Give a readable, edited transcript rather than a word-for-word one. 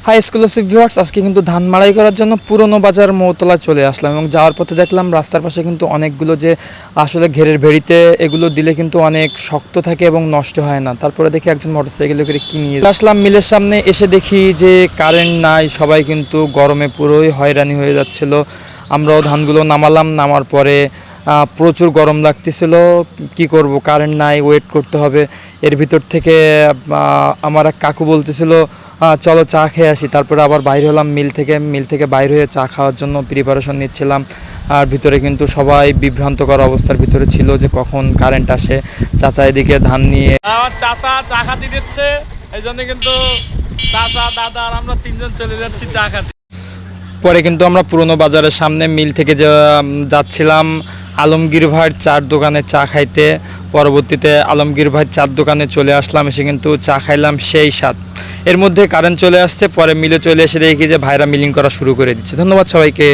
High exclusive viewers, আজকে কিন্তু ধান মাড়াই করার জন্য পুরনো বাজার মৌতলা চলে আসলাম এবং যাওয়ার পথে দেখলাম রাস্তার পাশে কিন্তু অনেকগুলো যে আসলে ঘেরের ভেড়িতে এগুলো দিলে কিন্তু অনেক শক্ত থাকে এবং নষ্ট হয় না। তারপরে দেখি একজন মোটরসাইকেলে করে কি নিয়ে আসলাম মিলের সামনে, এসে দেখি যে কারেন্ট নাই, সবাই কিন্তু গরমে পুরোই হয়রানি হয়ে যাচ্ছিল। আমরাও ধানগুলো নামালাম, নামার পরে প্রচুর গরম লাগতেছিল, কি করব, কারেন্ট নাই, ওয়েট করতে হবে। এর ভিতর থেকে আমার এক কাকু বলতেছিল চলো চা খেয়ে আসি। তারপরে আবার বাইরে হলাম মিল থেকে বাইরে হয়ে চা খাওয়ার জন্য প্রিপারেশন নিচ্ছিলাম। আর ভিতরে কিন্তু সবাই বিভ্রান্তকর অবস্থার ভিতরে ছিল যে কখন কারেন্ট আসে। চাচা এদিকে ধান নিয়ে আমার চাচা চা খাতে দিচ্ছে, এই জন্য কিন্তু চাচা দাদা আর আমরা তিনজন চলে যাচ্ছি চা খাতে। পরে কিন্তু আমরা পুরনো বাজারের সামনে মিল থেকে যাচ্ছিলাম আলমগীর ভাইয়ের চার দোকানে চা খাইতে। পরবর্তীতে আলমগীর ভাইয়ের চার দোকানে চলে আসলাম, এসে কিন্তু চা খাইলাম সেই স্বাদ। এর মধ্যে কারেন্ট চলে আসছে, পরে মিলে চলে এসে দেখি যে ভাইরা মিলিং করা শুরু করে দিচ্ছে। ধন্যবাদ সবাইকে।